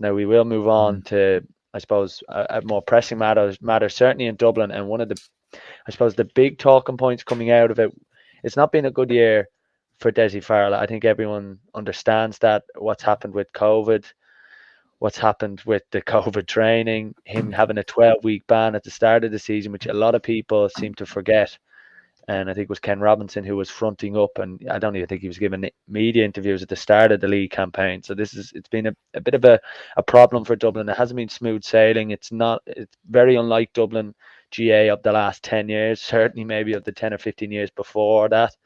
Now we will move on to, I suppose, a more pressing matter, certainly in Dublin. And one of the, I suppose, the big talking points coming out of it, it's not been a good year for Dessie Farrell. I think everyone understands that, what's happened with COVID, what's happened with the COVID training, him having a 12-week ban at the start of the season, which a lot of people seem to forget. And I think it was Ken Robinson who was fronting up, and I don't even think he was giving media interviews at the start of the league campaign. So it's been a bit of a problem for Dublin. It hasn't been smooth sailing. It's very unlike Dublin GAA of the last 10 years, certainly maybe of the 10 or 15 years before that.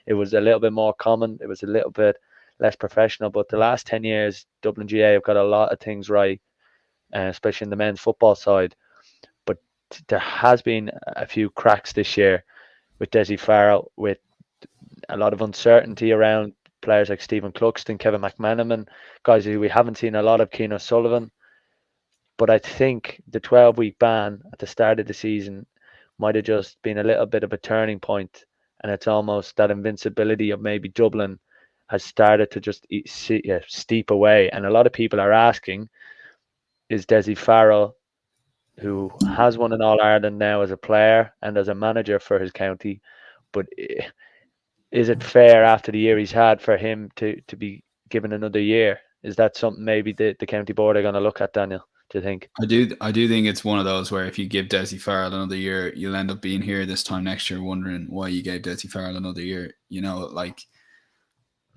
It was a little bit more common. It was a little bit less professional, but the last 10 years, Dublin GAA have got a lot of things right, especially in the men's football side. But there has been a few cracks this year with Dessie Farrell, with a lot of uncertainty around players like Stephen Cluxton, Kevin McManaman, guys who we haven't seen a lot of, Keane O'Sullivan. But I think the 12-week ban at the start of the season might have just been a little bit of a turning point, and it's almost that invincibility of maybe Dublin has started to just steep away. And a lot of people are asking, is Dessie Farrell, who has won an All-Ireland now as a player and as a manager for his county, but is it fair after the year he's had for him to be given another year? Is that something maybe the county board are going to look at, Daniel? Do you think? I do think it's one of those where if you give Dessie Farrell another year, you'll end up being here this time next year wondering why you gave Dessie Farrell another year. You know, like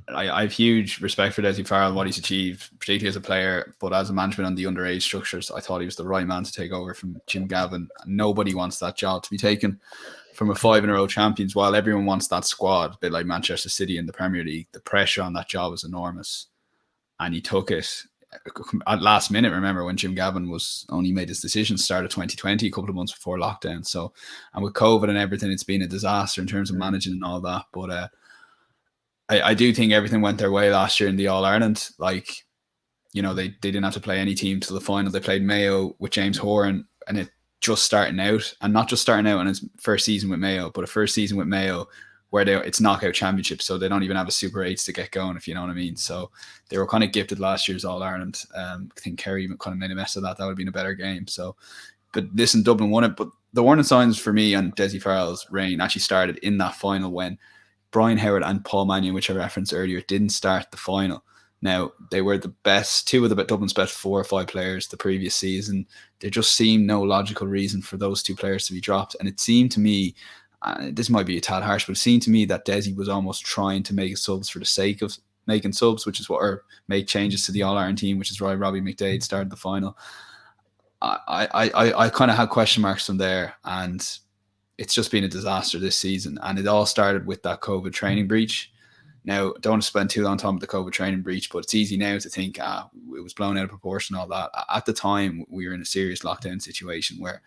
I have huge respect for Dessie Farrell and what he's achieved, particularly as a player, but as a management on the underage structures, I thought he was the right man to take over from Jim Gavin. Nobody wants that job to be taken from a 5-in-a-row champions, while everyone wants that squad, a bit like Manchester City in the Premier League. The pressure on that job was enormous, and he took it at last minute. Remember when Jim Gavin was only made his decision start of 2020, a couple of months before lockdown. So, and with COVID and everything, it's been a disaster in terms of managing and all that. But I do think everything went their way last year in the All-Ireland. Like, you know, they didn't have to play any team till the final. They played Mayo with James Horan, and it just starting out, and not just starting out in his first season with Mayo, but a first season with Mayo where it's knockout championship, so they don't even have a Super 8s to get going, if you know what I mean. So they were kind of gifted last year's All-Ireland. I think Kerry kind of made a mess of that. That would have been a better game. So, but listen, Dublin won it. But the warning signs for me on Dessie Farrell's reign actually started in that final when Brian Howard and Paul Mannion, which I referenced earlier, didn't start the final. Now, they were the best, two of the Dublin's best 4 or 5 players the previous season. There just seemed no logical reason for those 2 players to be dropped. And it seemed to me, this might be a tad harsh, but it seemed to me that Dessie was almost trying to make subs for the sake of making subs, which is what, or make changes to the All-Ireland team, which is why Robbie McDade started the final. I kind of had question marks from there, and it's just been a disaster this season. And it all started with that COVID training breach. Now, don't want to spend too long talking about the COVID training breach, but it's easy now to think, it was blown out of proportion, all that. At the time, we were in a serious lockdown situation where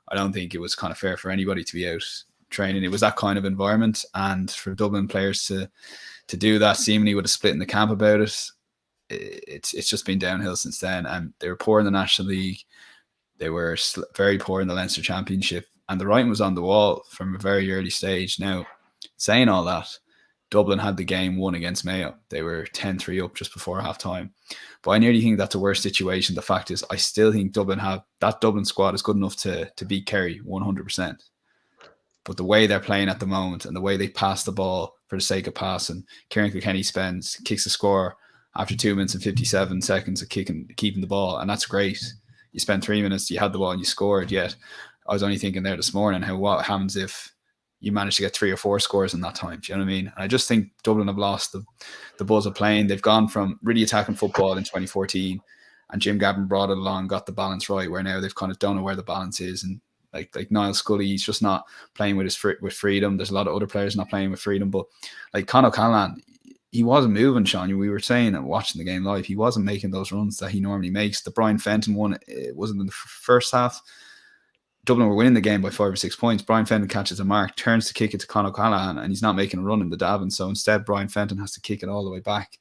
I don't think it was kind of fair for anybody to be out training. It was that kind of environment, and for Dublin players to do that, seemingly with a split in the camp about it, it's just been downhill since then. And they were poor in the National League. They were very poor in the Leinster Championship, and the writing was on the wall from a very early stage. Now, saying all that, Dublin had the game won against Mayo. They were 10-3 up just before half-time. But I nearly think that's a worse situation. The fact is, I still think that Dublin squad is good enough to beat Kerry 100%. But the way they're playing at the moment and the way they pass the ball for the sake of passing, Kieran Kilkenny kicks the score after 2 minutes and 57 seconds of keeping the ball, and that's great. You spend 3 minutes, you had the ball and you scored, yet I was only thinking there this morning what happens if you manage to get 3 or 4 scores in that time. Do you know what I mean? And I just think Dublin have lost the buzz of playing. They've gone from really attacking football in 2014, and Jim Gavin brought it along, got the balance right, where now they've kind of don't know where the balance is. And like Niall Scully, he's just not playing with freedom. There's a lot of other players not playing with freedom. But like Conor O'Callaghan, he wasn't moving, Sean. We were saying and watching the game live, he wasn't making those runs that he normally makes. The Brian Fenton one, it wasn't in the first half. Dublin were winning the game by 5 or 6 points. Brian Fenton catches a mark, turns to kick it to Conor O'Callaghan, and he's not making a run in the Davin. So instead, Brian Fenton has to kick it all the way back.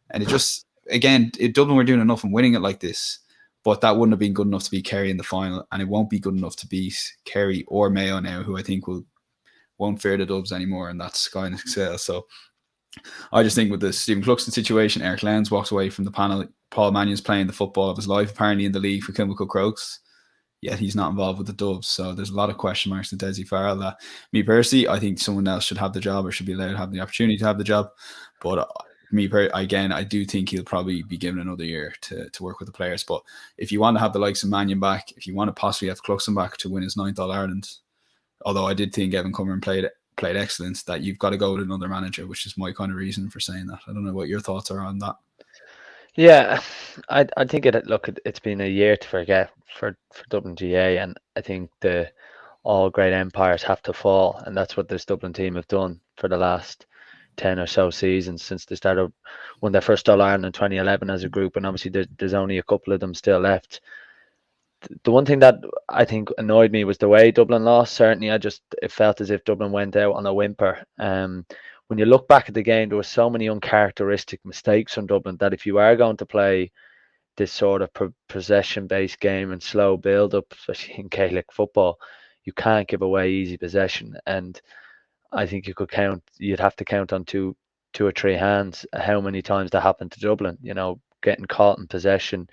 And it just, again, Dublin were doing enough and winning it like this, but that wouldn't have been good enough to beat Kerry in the final, and it won't be good enough to beat Kerry or Mayo now, who I think won't fear the Dubs anymore, and that's Sky and Excel. So I just think with the Stephen Cluxton situation, Eric Lenz walks away from the panel. Paul Mannion's playing the football of his life apparently in the league for Kilmacud Crokes, yet he's not involved with the Dubs. So there's a lot of question marks with Dessie Farrell. That, me personally, I think someone else should have the job or should be allowed to have the opportunity to have the job. But again, I do think he'll probably be given another year to work with the players. But if you want to have the likes of Mannion back, if you want to possibly have Cluxton back to win his 9th All-Ireland, although I did think Evan Cummerun played excellent, that you've got to go with another manager, which is my kind of reason for saying that. I don't know what your thoughts are on that. Yeah, I think it's been a year to forget for Dublin GAA, and I think all great empires have to fall, and that's what this Dublin team have done for the last 10 or so seasons since they started won their first All Ireland in 2011 as a group, and obviously there's only a couple of them still left. The one thing that I think annoyed me was the way Dublin lost. Certainly, it felt as if Dublin went out on a whimper. When you look back at the game, there were so many uncharacteristic mistakes from Dublin that if you are going to play this sort of possession-based game and slow build-up, especially in Gaelic football, you can't give away easy possession. And I think you'd have to count on two or three hands how many times that happened to Dublin. Getting caught in possession.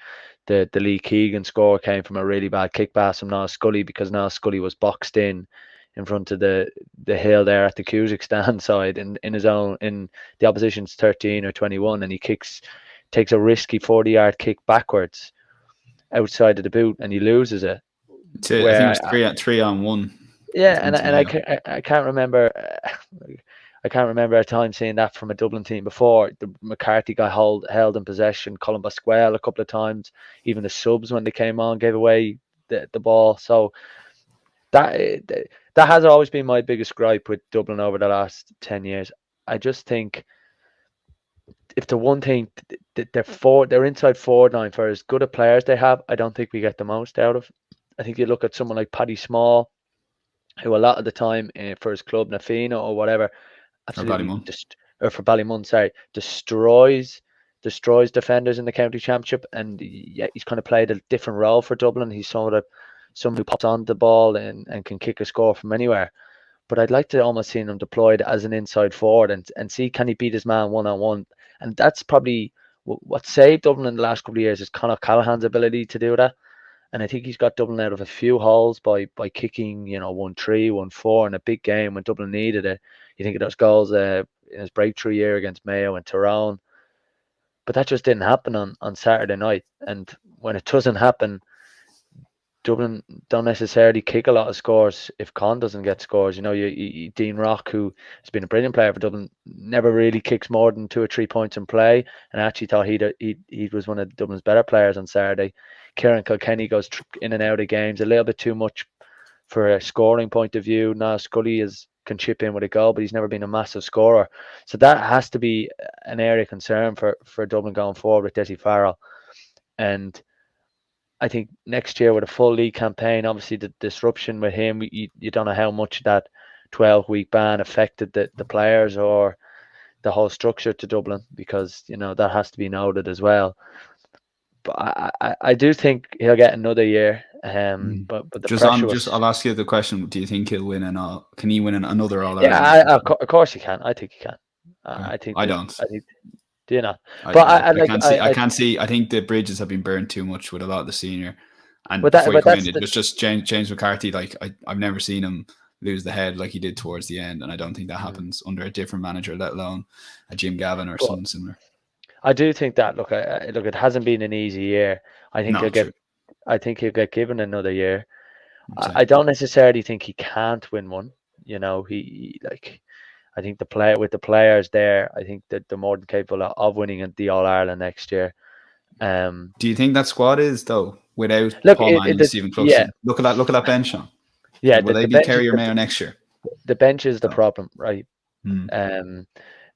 The Lee Keegan score came from a really bad kick pass from Niall Scully, because Niall Scully was boxed in front of the hill there at the Cusack stand side in the opposition's 13 or 21, and he takes a risky 40-yard kick backwards outside of the boot, and he loses it. I think it was 3-on-1. Yeah, and I can't remember. I can't remember a time seeing that from a Dublin team before. The McCarthy guy held in possession, Colin Basquel a couple of times. Even the subs, when they came on, gave away the ball. So that has always been my biggest gripe with Dublin over the last 10 years. I just think if the one thing, they're inside forward line, for as good a players they have, I don't think we get the most out of. I think you look at someone like Paddy Small, who a lot of the time for his club, Nafina or whatever, absolutely or for Ballymun, sorry, destroys defenders in the county championship, and he's kind of played a different role for Dublin. He's someone who pops on the ball and can kick a score from anywhere. But I'd like to almost see him deployed as an inside forward and see, can he beat his man one-on-one. And that's probably what saved Dublin in the last couple of years, is Conor Callahan's ability to do that. And I think he's got Dublin out of a few holes by kicking, 1-3, 1-4 in a big game when Dublin needed it. You think of those goals in his breakthrough year against Mayo and Tyrone. But that just didn't happen on Saturday night. And when it doesn't happen, Dublin don't necessarily kick a lot of scores if Con doesn't get scores. Dean Rock, who has been a brilliant player for Dublin, never really kicks more than 2 or 3 points in play, and I actually thought he was one of Dublin's better players on Saturday. Kieran Kilkenny goes in and out of games a little bit too much for a scoring point of view. Now Scully can chip in with a goal, but he's never been a massive scorer. So that has to be an area of concern for Dublin going forward with Dessie Farrell. And I think next year with a full league campaign, obviously the disruption with him, you don't know how much that 12-week ban affected the players or the whole structure to Dublin, because that has to be noted as well. But I do think he'll get another year. But the pressure I'll ask you the question: do you think he'll win Can he win another All Ireland? Yeah, of course he can. I think he can. I don't. Do you not? I can't see. I think the bridges have been burned too much with a lot of the senior. And it was just James McCarthy. Like I've never seen him lose the head like he did towards the end, and I don't think that happens under a different manager, let alone a Jim Gavin or someone similar. I do think that look, it hasn't been an easy year. I think he'll get given another year. I don't necessarily think he can't win one. I think with the players there, I think that they're more than capable of winning the All Ireland next year. Do you think that squad is though without Paul Mannion and Stephen Cluxton? Yeah. Look at that bench, Sean. Yeah, will they be Kerry or Mayo next year? The bench is the problem, right?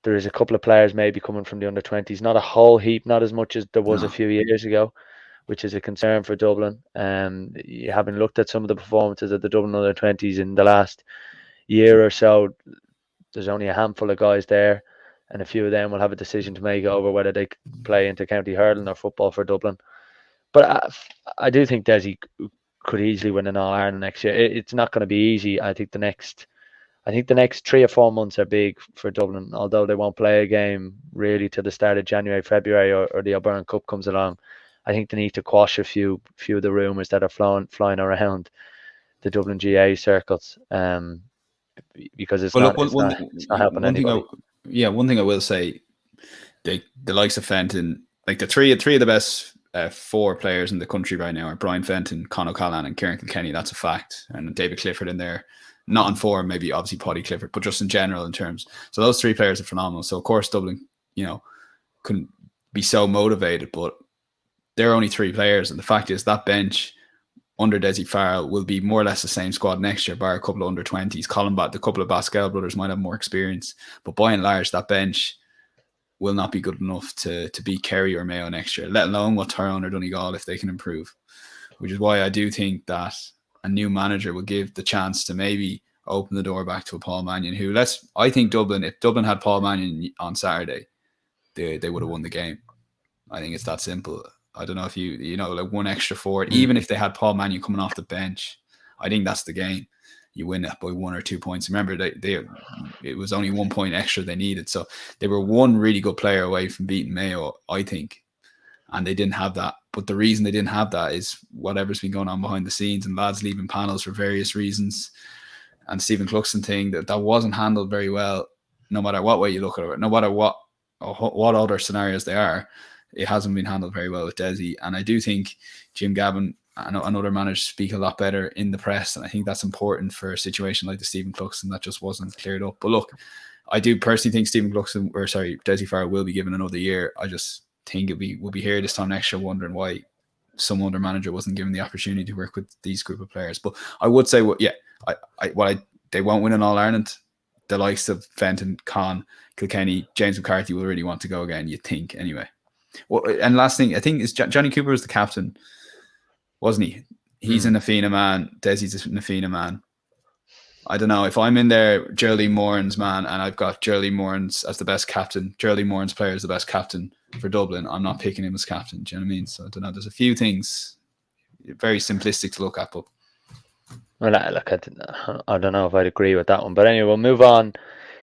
There is a couple of players maybe coming from the under-20s, not a whole heap, not as much as there was a few years ago, which is a concern for Dublin. You haven't looked at some of the performances of the Dublin under-20s in the last year or so. There's only a handful of guys there, and a few of them will have a decision to make over whether they play into county hurling or football for Dublin. But I do think Dessie could easily win an All-Ireland next year. It's not going to be easy. I think I think the next 3 or 4 months are big for Dublin, although they won't play a game really till the start of January, February, or the O'Byrne Cup comes along. I think they need to quash a few of the rumours that are flying around the Dublin GAA circuits, because Well, look, it's not helping one thing anybody. one thing I will say, the likes of Fenton, like the three of the best 4 players in the country right now are Brian Fenton, Con O'Callaghan, and Kieran Kilkenny. That's a fact. And David Clifford in there, not on form, maybe obviously Paddy Clifford, but just in general in terms. So those 3 players are phenomenal. So of course Dublin, couldn't be so motivated, but they're only 3 players, and the fact is that bench under Dessie Farrell will be more or less the same squad next year, bar a couple of under 20s. The couple of Pascal brothers might have more experience, but by and large, that bench will not be good enough to beat Kerry or Mayo next year, let alone what Tyrone or Donegal if they can improve. Which is why I do think that a new manager will give the chance to maybe open the door back to a Paul Mannion, who I think if Dublin had Paul Mannion on Saturday, they would have won the game. I think it's that simple. I don't know if like one extra forward, even if they had Paul Mannion coming off the bench, I think that's the game. You win it by 1 or 2 points. Remember, it was only 1 point extra they needed. So they were one really good player away from beating Mayo, I think. And they didn't have that. But the reason they didn't have that is whatever's been going on behind the scenes and lads leaving panels for various reasons. And Stephen Cluxton thing that wasn't handled very well, no matter what way you look at it, no matter what other scenarios they are. It hasn't been handled very well with Dessie. And I do think Jim Gavin and other managers speak a lot better in the press. And I think that's important for a situation like the Stephen Cluxton that just wasn't cleared up. But look, I do personally think Dessie Farrell will be given another year. I just think we'll be here this time next year wondering why some other manager wasn't given the opportunity to work with these group of players. But I would say, they won't win in All-Ireland. The likes of Fenton, Con, Kilkenny, James McCarthy will really want to go again, you think, anyway. Well, and last thing, I think is Johnny Cooper was the captain, wasn't he? He's a Nafina man. Dessie's a Nafina man. I don't know. If I'm in there, Geraldine Moran's man, and I've got Geraldine Moran's as the best captain, Geraldine Moran's player is the best captain for Dublin, I'm not picking him as captain. Do you know what I mean? So I don't know. There's a few things very simplistic to look at, but Well, look, I don't know if I'd agree with that one. But anyway, we'll move on